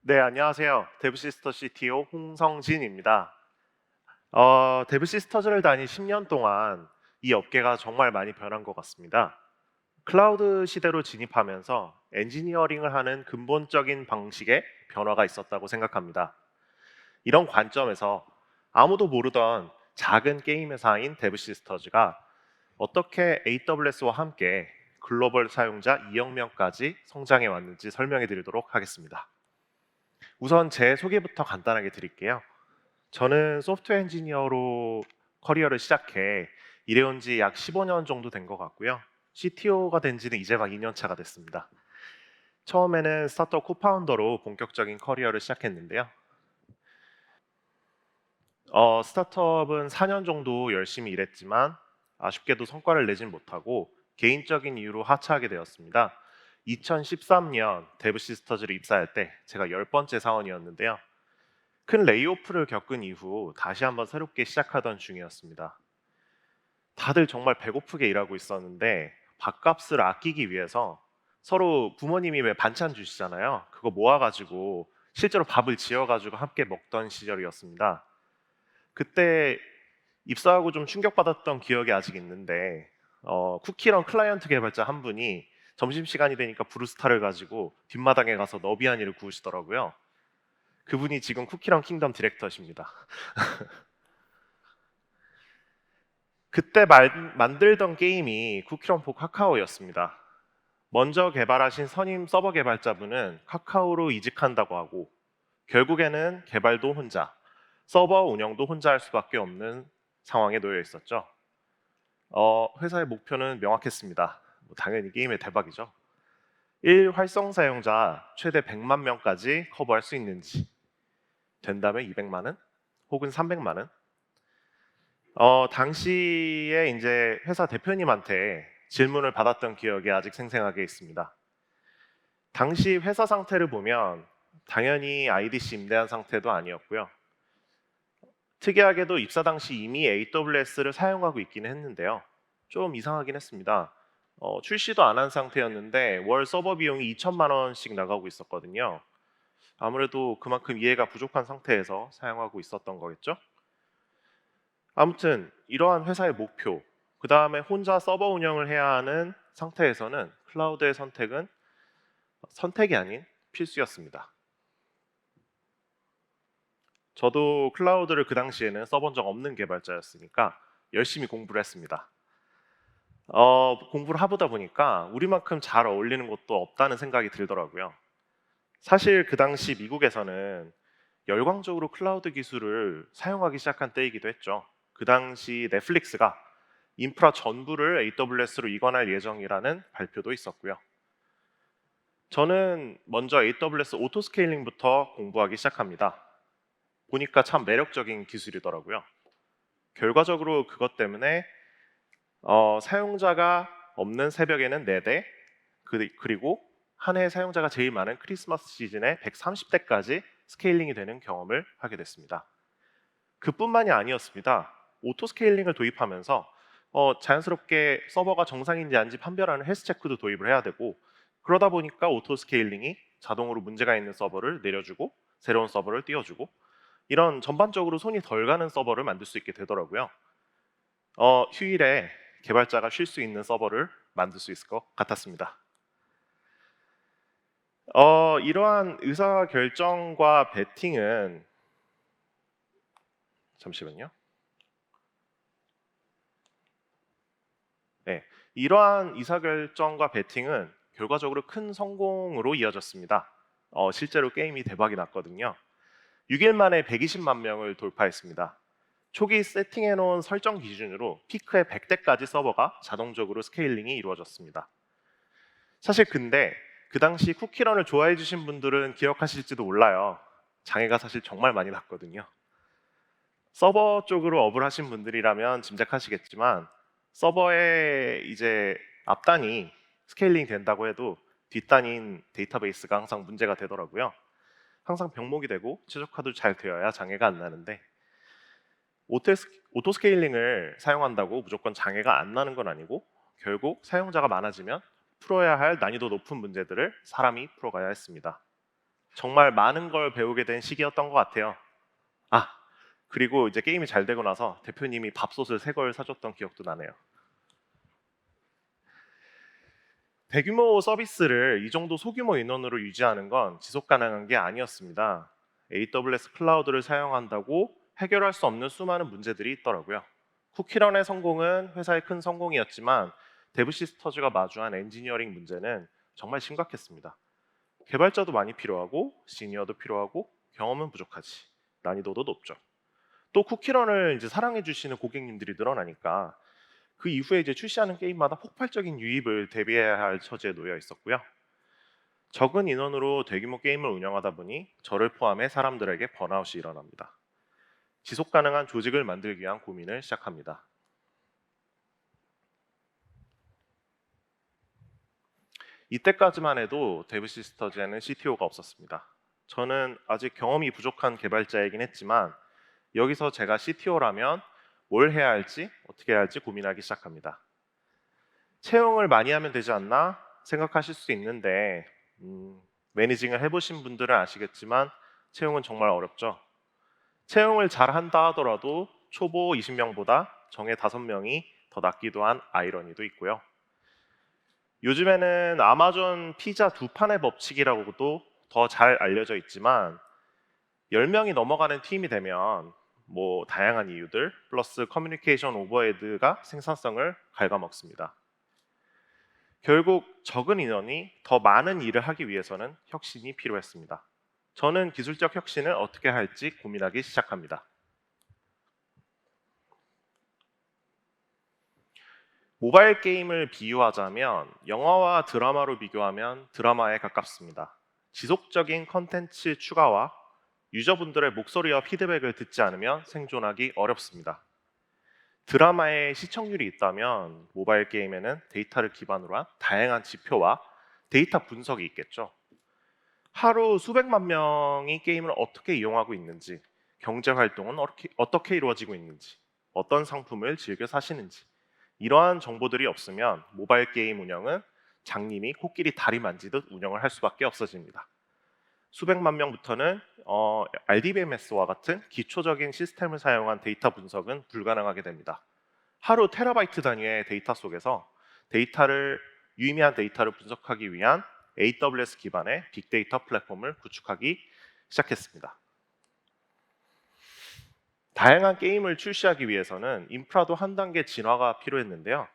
네, 안녕하세요. 데브시스터 CTO 홍성진입니다. 데브시스터즈를 다닌 10년 동안 이 업계가 정말 많이 변한 것 같습니다. 클라우드 시대로 진입하면서 엔지니어링을 하는 근본적인 방식에 변화가 있었다고 생각합니다. 이런 관점에서 아무도 모르던 작은 게임 회사인 데브시스터즈가 어떻게 AWS와 함께 글로벌 사용자 2억 명까지 성장해 왔는지 설명해 드리도록 하겠습니다. 우선 제 소개부터 간단하게 드릴게요. 저는 소프트웨어 엔지니어로 커리어를 시작해 일해온 지 약 15년 정도 된 것 같고요. CTO가 된 지는 이제 막 2년 차가 됐습니다. 처음에는 스타트업 코파운더로 본격적인 커리어를 시작했는데요. 스타트업은 4년 정도 열심히 일했지만 아쉽게도 성과를 내진 못하고 개인적인 이유로 하차하게 되었습니다. 2013년 데브시스터즈를 입사할 때 제가 10번째 사원이었는데요. 큰 레이오프를 겪은 이후 다시 한번 새롭게 시작하던 중이었습니다. 다들 정말 배고프게 일하고 있었는데 밥값을 아끼기 위해서 서로 부모님이 왜 반찬 주시잖아요. 그거 모아가지고 실제로 밥을 지어가지고 함께 먹던 시절이었습니다. 그때 입사하고 좀 충격받았던 기억이 아직 있는데 쿠키런 클라이언트 개발자 한 분이 점심시간이 되니까 브루스타를 가지고 뒷마당에 가서 너비아니를 구우시더라고요. 그분이 지금 쿠키런 킹덤 디렉터십니다. 그때 만들던 게임이 쿠키런포 카카오였습니다. 먼저 개발하신 선임 서버 개발자분은 카카오로 이직한다고 하고 결국에는 개발도 혼자, 서버 운영도 혼자 할 수밖에 없는 상황에 놓여 있었죠. 회사의 목표는 명확했습니다. 당연히 게임의 대박이죠. 1 활성 사용자 최대 100만 명까지 커버할 수 있는지, 된다면 200만 원 혹은 300만 원. 당시에 이제 회사 대표님한테 질문을 받았던 기억이 아직 생생하게 있습니다. 당시 회사 상태를 보면 당연히 IDC 임대한 상태도 아니었고요. 특이하게도 입사 당시 이미 AWS를 사용하고 있기는 했는데요. 좀 이상하긴 했습니다. 출시도 안 한 상태였는데 월 서버 비용이 2천만 원씩 나가고 있었거든요. 아무래도 그만큼 이해가 부족한 상태에서 사용하고 있었던 거겠죠? 아무튼 이러한 회사의 목표, 그 다음에 혼자 서버 운영을 해야 하는 상태에서는 클라우드의 선택은 선택이 아닌 필수였습니다. 저도 클라우드를 그 당시에는 써본 적 없는 개발자였으니까 열심히 공부를 했습니다. 공부를 해보다 보니까 우리만큼 잘 어울리는 곳도 없다는 생각이 들더라고요. 사실 그 당시 미국에서는 열광적으로 클라우드 기술을 사용하기 시작한 때이기도 했죠. 그 당시 넷플릭스가 인프라 전부를 AWS로 이관할 예정이라는 발표도 있었고요. 저는 먼저 AWS 오토스케일링부터 공부하기 시작합니다. 보니까 참 매력적인 기술이더라고요. 결과적으로 그것 때문에 사용자가 없는 새벽에는 4대, 그리고 한 해 사용자가 제일 많은 크리스마스 시즌에 130대까지 스케일링이 되는 경험을 하게 됐습니다. 그뿐만이 아니었습니다. 오토 스케일링을 도입하면서 자연스럽게 서버가 정상인지 아닌지 판별하는 헬스 체크도 도입을 해야 되고, 그러다 보니까 오토 스케일링이 자동으로 문제가 있는 서버를 내려주고 새로운 서버를 띄워주고, 이런 전반적으로 손이 덜 가는 서버를 만들 수 있게 되더라고요. 휴일에 개발자가 쉴 수 있는 서버를 만들 수 있을 것 같았습니다. 이러한 의사 결정과 베팅은, 잠시만요. 네, 이러한 의사결정과 베팅은 결과적으로 큰 성공으로 이어졌습니다. 실제로 게임이 대박이 났거든요. 6일 만에 120만 명을 돌파했습니다. 초기 세팅해 놓은 설정 기준으로 피크의 100대까지 서버가 자동적으로 스케일링이 이루어졌습니다. 사실 근데 그 당시 쿠키런을 좋아해 주신 분들은 기억하실지도 몰라요. 장애가 사실 정말 많이 났거든요. 서버 쪽으로 업을 하신 분들이라면 짐작하시겠지만 서버의 이제 앞단이 스케일링 된다고 해도 뒷단인 데이터베이스가 항상 문제가 되더라고요. 항상 병목이 되고 최적화도 잘 되어야 장애가 안 나는데 오토 스케일링을 사용한다고 무조건 장애가 안 나는 건 아니고, 결국 사용자가 많아지면 풀어야 할 난이도 높은 문제들을 사람이 풀어가야 했습니다. 정말 많은 걸 배우게 된 시기였던 것 같아요. 아, 그리고 이제 게임이 잘 되고 나서 대표님이 밥솥을 새 걸 사줬던 기억도 나네요. 대규모 서비스를 이 정도 소규모 인원으로 유지하는 건 지속 가능한 게 아니었습니다. AWS 클라우드를 사용한다고 해결할 수 없는 수많은 문제들이 있더라고요. 쿠키런의 성공은 회사의 큰 성공이었지만 데브시스터즈가 마주한 엔지니어링 문제는 정말 심각했습니다. 개발자도 많이 필요하고 시니어도 필요하고 경험은 부족하지. 난이도도 높죠. 또 쿠키런을 이제 사랑해 주시는 고객님들이 늘어나니까 그 이후에 이제 출시하는 게임마다 폭발적인 유입을 대비해야 할 처지에 놓여 있었고요. 적은 인원으로 대규모 게임을 운영하다 보니 저를 포함해 사람들에게 번아웃이 일어납니다. 지속 가능한 조직을 만들기 위한 고민을 시작합니다. 이때까지만 해도 데브시스터즈에는 CTO가 없었습니다. 저는 아직 경험이 부족한 개발자이긴 했지만 여기서 제가 CTO라면 뭘 해야 할지 어떻게 해야 할지 고민하기 시작합니다. 채용을 많이 하면 되지 않나 생각하실 수 있는데 매니징을 해보신 분들은 아시겠지만 채용은 정말 어렵죠. 채용을 잘 한다 하더라도 초보 20명보다 정예 5명이 더 낫기도 한 아이러니도 있고요. 요즘에는 아마존 피자 두 판의 법칙이라고도 더 잘 알려져 있지만 10명이 넘어가는 팀이 되면 뭐 다양한 이유들 플러스 커뮤니케이션 오버헤드가 생산성을 갉아먹습니다. 결국 적은 인원이 더 많은 일을 하기 위해서는 혁신이 필요했습니다. 저는 기술적 혁신을 어떻게 할지 고민하기 시작합니다. 모바일 게임을 비유하자면 영화와 드라마로 비교하면 드라마에 가깝습니다. 지속적인 컨텐츠 추가와 유저분들의 목소리와 피드백을 듣지 않으면 생존하기 어렵습니다. 드라마에 시청률이 있다면 모바일 게임에는 데이터를 기반으로 한 다양한 지표와 데이터 분석이 있겠죠. 하루 수백만 명이 게임을 어떻게 이용하고 있는지, 경제 활동은 어떻게 이루어지고 있는지, 어떤 상품을 즐겨 사시는지 이러한 정보들이 없으면 모바일 게임 운영은 장님이 코끼리 다리 만지듯 운영을 할 수밖에 없어집니다. 수백만 명부터는 RDBMS와 같은 기초적인 시스템을 사용한 데이터 분석은 불가능하게 됩니다. 하루 테라바이트 단위의 데이터 속에서 유의미한 데이터를 분석하기 위한 AWS 기반의 빅데이터 플랫폼을 구축하기 시작했습니다. 다양한 게임을 출시하기 위해서는 인프라도 한 단계 진화가 필요했는데요.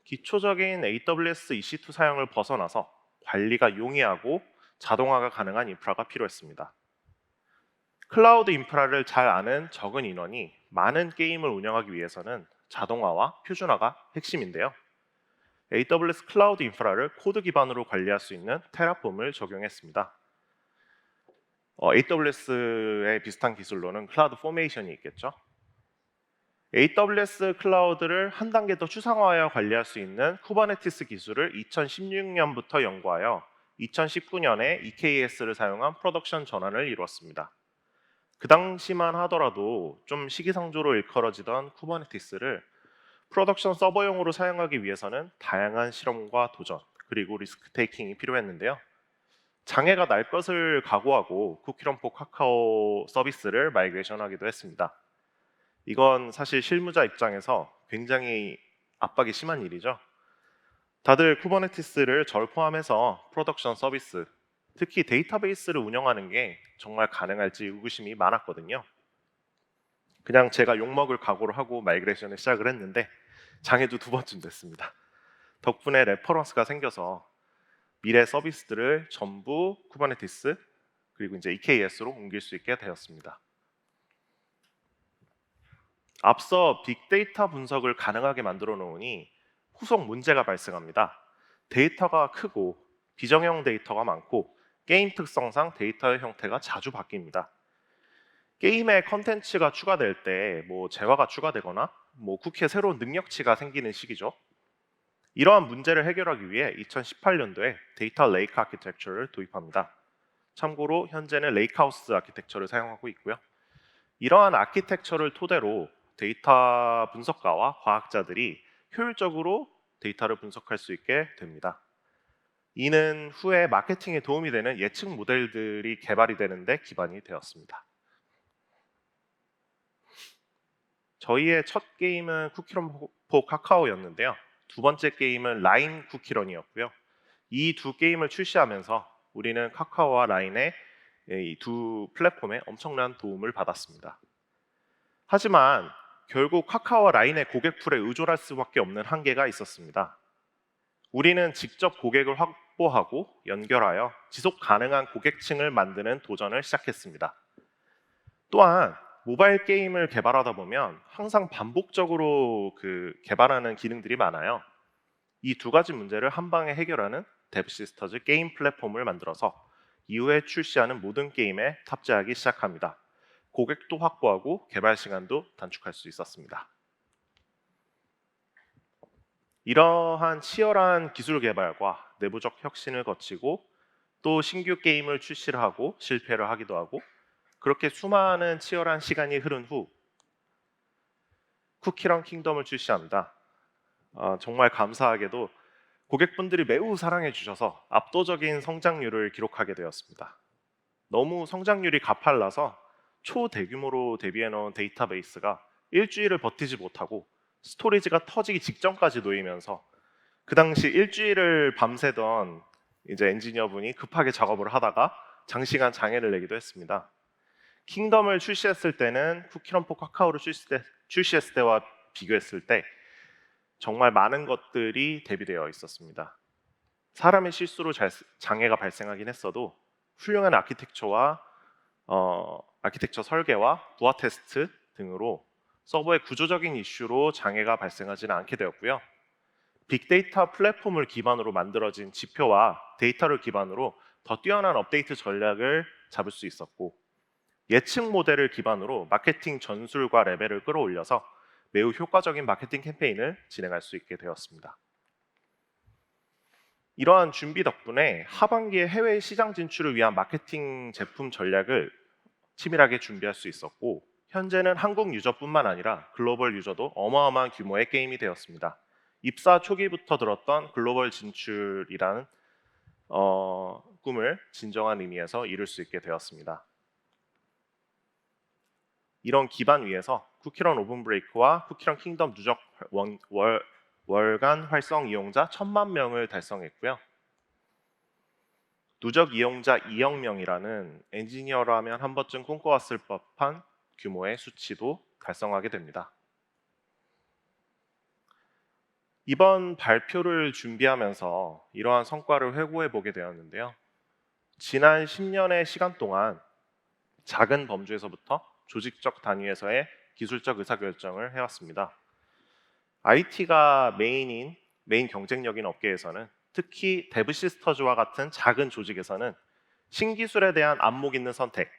기초적인 AWS EC2 사용을 벗어나서 관리가 용이하고 자동화가 가능한 인프라가 필요했습니다. 클라우드 인프라를 잘 아는 적은 인원이 많은 게임을 운영하기 위해서는 자동화와 표준화가 핵심인데요. AWS 클라우드 인프라를 코드 기반으로 관리할 수 있는 테라폼을 적용했습니다. AWS의 비슷한 기술로는 클라우드 포메이션이 있겠죠. AWS 클라우드를 한 단계 더 추상화하여 관리할 수 있는 쿠버네티스 기술을 2016년부터 연구하여 2019년에 EKS를 사용한 프로덕션 전환을 이루었습니다. 그 당시만 하더라도 좀 시기상조로 일컬어지던 쿠버네티스를 프로덕션 서버용으로 사용하기 위해서는 다양한 실험과 도전 그리고 리스크 테이킹이 필요했는데요. 장애가 날 것을 각오하고 쿠키런포 카카오 서비스를 마이그레이션하기도 했습니다. 이건 사실 실무자 입장에서 굉장히 압박이 심한 일이죠. 다들 쿠버네티스를 절 포함해서 프로덕션 서비스, 특히 데이터베이스를 운영하는 게 정말 가능할지 의구심이 많았거든요. 그냥 제가 욕먹을 각오를 하고 마이그레이션을 시작을 했는데 장애도 2번쯤 됐습니다. 덕분에 레퍼런스가 생겨서 미래 서비스들을 전부 쿠버네티스 그리고 이제 EKS로 옮길 수 있게 되었습니다. 앞서 빅데이터 분석을 가능하게 만들어 놓으니 후속 문제가 발생합니다. 데이터가 크고 비정형 데이터가 많고 게임 특성상 데이터의 형태가 자주 바뀝니다. 게임에 컨텐츠가 추가될 때 재화가 추가되거나 쿠키에 새로운 능력치가 생기는 시기죠. 이러한 문제를 해결하기 위해 2018년도에 데이터 레이크 아키텍처를 도입합니다. 참고로 현재는 레이크하우스 아키텍처를 사용하고 있고요. 이러한 아키텍처를 토대로 데이터 분석가와 과학자들이 효율적으로 데이터를 분석할 수 있게 됩니다. 이는 후에 마케팅에 도움이 되는 예측 모델들이 개발이 되는데 기반이 되었습니다. 저희의 첫 게임은 쿠키런 포 카카오였는데요. 두 번째 게임은 라인 쿠키런이었고요. 이 두 게임을 출시하면서 우리는 카카오와 라인의 이 두 플랫폼에 엄청난 도움을 받았습니다. 하지만 결국 카카오와 라인의 고객풀에 의존할 수밖에 없는 한계가 있었습니다. 우리는 직접 고객을 확보하고 연결하여 지속 가능한 고객층을 만드는 도전을 시작했습니다. 또한 모바일 게임을 개발하다 보면 항상 반복적으로 개발하는 기능들이 많아요. 이 두 가지 문제를 한 방에 해결하는 데브시스터즈 게임 플랫폼을 만들어서 이후에 출시하는 모든 게임에 탑재하기 시작합니다. 고객도 확보하고 개발 시간도 단축할 수 있었습니다. 이러한 치열한 기술 개발과 내부적 혁신을 거치고 또 신규 게임을 출시를 하고 실패를 하기도 하고 그렇게 수많은 치열한 시간이 흐른 후 쿠키런 킹덤을 출시합니다. 정말 감사하게도 고객분들이 매우 사랑해 주셔서 압도적인 성장률을 기록하게 되었습니다. 너무 성장률이 가팔라서 초대규모로 데뷔해 놓은 데이터베이스가 일주일을 버티지 못하고 스토리지가 터지기 직전까지 놓이면서 그 당시 일주일을 밤새던 이제 엔지니어분이 급하게 작업을 하다가 장시간 장애를 내기도 했습니다. 킹덤을 출시했을 때는 쿠키런포 카카오를 출시했을 때와 비교했을 때 정말 많은 것들이 대비되어 있었습니다. 사람의 실수로 장애가 발생하긴 했어도 훌륭한 아키텍처 설계와 부하 테스트 등으로 서버의 구조적인 이슈로 장애가 발생하지는 않게 되었고요. 빅데이터 플랫폼을 기반으로 만들어진 지표와 데이터를 기반으로 더 뛰어난 업데이트 전략을 잡을 수 있었고 예측 모델을 기반으로 마케팅 전술과 레벨을 끌어올려서 매우 효과적인 마케팅 캠페인을 진행할 수 있게 되었습니다. 이러한 준비 덕분에 하반기에 해외 시장 진출을 위한 마케팅 제품 전략을 치밀하게 준비할 수 있었고 현재는 한국 유저뿐만 아니라 글로벌 유저도 어마어마한 규모의 게임이 되었습니다. 입사 초기부터 들었던 글로벌 진출이라는 꿈을 진정한 의미에서 이룰 수 있게 되었습니다. 이런 기반 위에서 쿠키런 오븐브레이크와 쿠키런 킹덤 누적 월간 활성 이용자 1,000만 명을 달성했고요. 누적 이용자 2억 명이라는 엔지니어라면 한 번쯤 꿈꿔왔을 법한 규모의 수치도 달성하게 됩니다. 이번 발표를 준비하면서 이러한 성과를 회고해 보게 되었는데요. 지난 10년의 시간 동안 작은 범주에서부터 조직적 단위에서의 기술적 의사결정을 해왔습니다. IT가 메인 경쟁력인 업계에서는 특히 데브시스터즈와 같은 작은 조직에서는 신기술에 대한 안목 있는 선택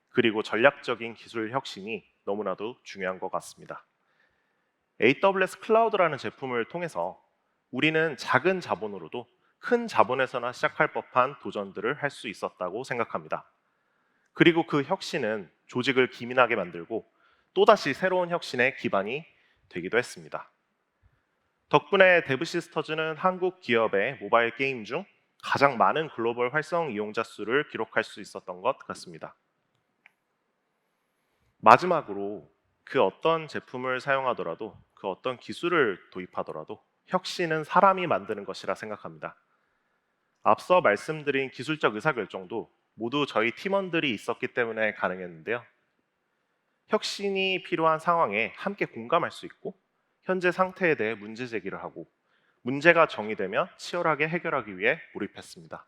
그리고 전략적인 기술 혁신이 너무나도 중요한 것 같습니다. AWS 클라우드라는 제품을 통해서 우리는 작은 자본으로도 큰 자본에서나 시작할 법한 도전들을 할 수 있었다고 생각합니다. 그리고 그 혁신은 조직을 기민하게 만들고 또다시 새로운 혁신의 기반이 되기도 했습니다. 덕분에 데브시스터즈는 한국 기업의 모바일 게임 중 가장 많은 글로벌 활성 이용자 수를 기록할 수 있었던 것 같습니다. 마지막으로 그 어떤 제품을 사용하더라도 그 어떤 기술을 도입하더라도 혁신은 사람이 만드는 것이라 생각합니다. 앞서 말씀드린 기술적 의사결정도 모두 저희 팀원들이 있었기 때문에 가능했는데요. 혁신이 필요한 상황에 함께 공감할 수 있고 현재 상태에 대해 문제 제기를 하고 문제가 정의되면 치열하게 해결하기 위해 몰입했습니다.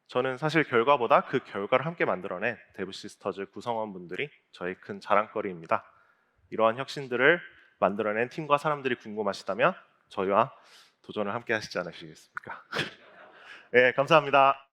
저는 사실 결과보다 그 결과를 함께 만들어낸 데브시스터즈 구성원분들이 저희 큰 자랑거리입니다. 이러한 혁신들을 만들어낸 팀과 사람들이 궁금하시다면 저희와 도전을 함께 하시지 않으시겠습니까? 네, 감사합니다.